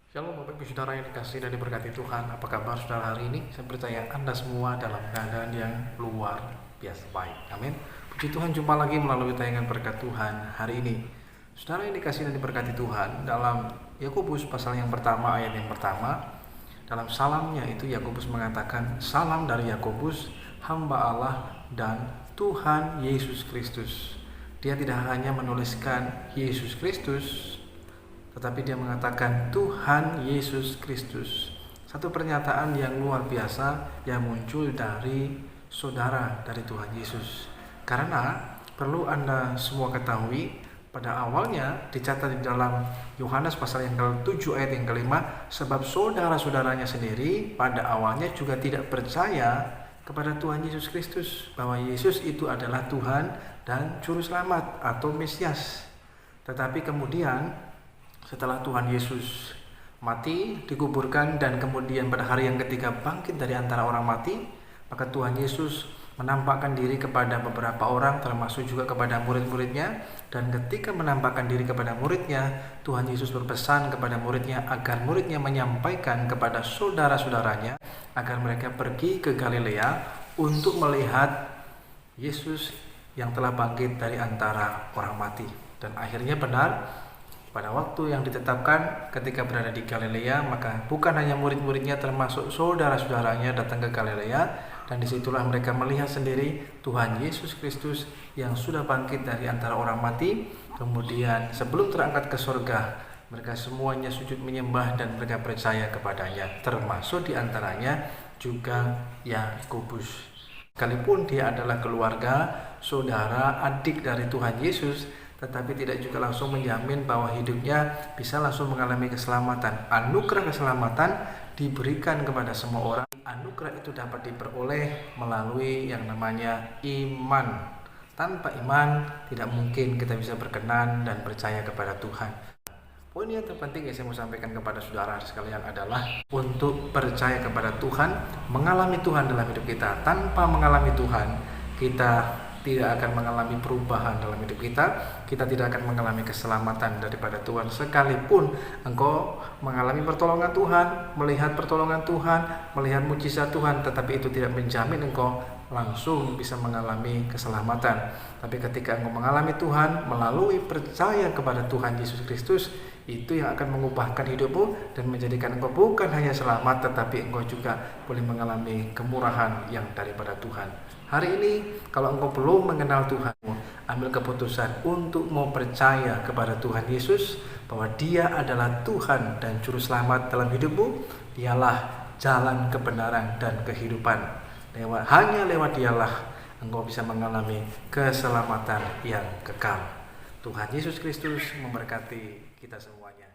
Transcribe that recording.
Shalom Bapak Ibu Saudara yang dikasihi dan diberkati Tuhan. Apa kabar saudara hari ini? Saya percaya Anda semua dalam keadaan yang luar biasa baik. Amin. Puji Tuhan, jumpa lagi melalui tayangan berkat Tuhan hari ini. Saudara yang dikasihi dan diberkati Tuhan, dalam Yakobus pasal yang pertama ayat yang pertama, dalam salamnya itu Yakobus mengatakan, salam dari Yakobus, hamba Allah dan Tuhan Yesus Kristus. Dia tidak hanya menuliskan Yesus Kristus, tetapi dia mengatakan Tuhan Yesus Kristus. Satu pernyataan yang luar biasa yang muncul dari saudara dari Tuhan Yesus. Karena perlu Anda semua ketahui, pada awalnya dicatat di dalam Yohanes pasal yang ke-7 ayat yang ke-5, sebab saudara-saudaranya sendiri pada awalnya juga tidak percaya kepada Tuhan Yesus Kristus, bahwa Yesus itu adalah Tuhan dan Juru Selamat atau Mesias. Tetapi kemudian setelah Tuhan Yesus mati, dikuburkan, dan kemudian pada hari yang ketiga bangkit dari antara orang mati, maka Tuhan Yesus menampakkan diri kepada beberapa orang, termasuk juga kepada murid-muridnya. Dan ketika menampakkan diri kepada muridnya, Tuhan Yesus berpesan kepada muridnya agar muridnya menyampaikan kepada saudara-saudaranya agar mereka pergi ke Galilea untuk melihat Yesus yang telah bangkit dari antara orang mati. Dan akhirnya benar, pada waktu yang ditetapkan ketika berada di Galilea, maka bukan hanya murid-muridnya termasuk saudara-saudaranya datang ke Galilea, dan disitulah mereka melihat sendiri Tuhan Yesus Kristus yang sudah bangkit dari antara orang mati. Kemudian sebelum terangkat ke surga, mereka semuanya sujud menyembah dan mereka percaya kepadanya, termasuk diantaranya juga Yakobus. Sekalipun dia adalah keluarga, saudara, adik dari Tuhan Yesus, tetapi tidak juga langsung menjamin bahwa hidupnya bisa langsung mengalami keselamatan. Anugerah keselamatan diberikan kepada semua orang. Anugerah itu dapat diperoleh melalui yang namanya iman. Tanpa iman tidak mungkin kita bisa berkenan dan percaya kepada Tuhan. Poin yang terpenting yang saya mau sampaikan kepada saudara sekalian adalah untuk percaya kepada Tuhan, mengalami Tuhan dalam hidup kita. Tanpa mengalami Tuhan, kita tidak akan mengalami perubahan dalam hidup kita. Kita tidak akan mengalami keselamatan daripada Tuhan. Sekalipun engkau mengalami pertolongan Tuhan, melihat pertolongan Tuhan, melihat mujizat Tuhan, tetapi itu tidak menjamin engkau langsung bisa mengalami keselamatan. Tapi ketika engkau mengalami Tuhan melalui percaya kepada Tuhan Yesus Kristus, itu yang akan mengubahkan hidupmu dan menjadikan engkau bukan hanya selamat, tetapi engkau juga boleh mengalami kemurahan yang daripada Tuhan. Hari ini kalau engkau belum mengenal Tuhan, ambil keputusan untuk mau percaya kepada Tuhan Yesus, bahwa Dia adalah Tuhan dan Juru Selamat dalam hidupmu. Dialah jalan kebenaran dan kehidupan. Hanya lewat Dialah engkau bisa mengalami keselamatan yang kekal. Tuhan Yesus Kristus memberkati kita semuanya.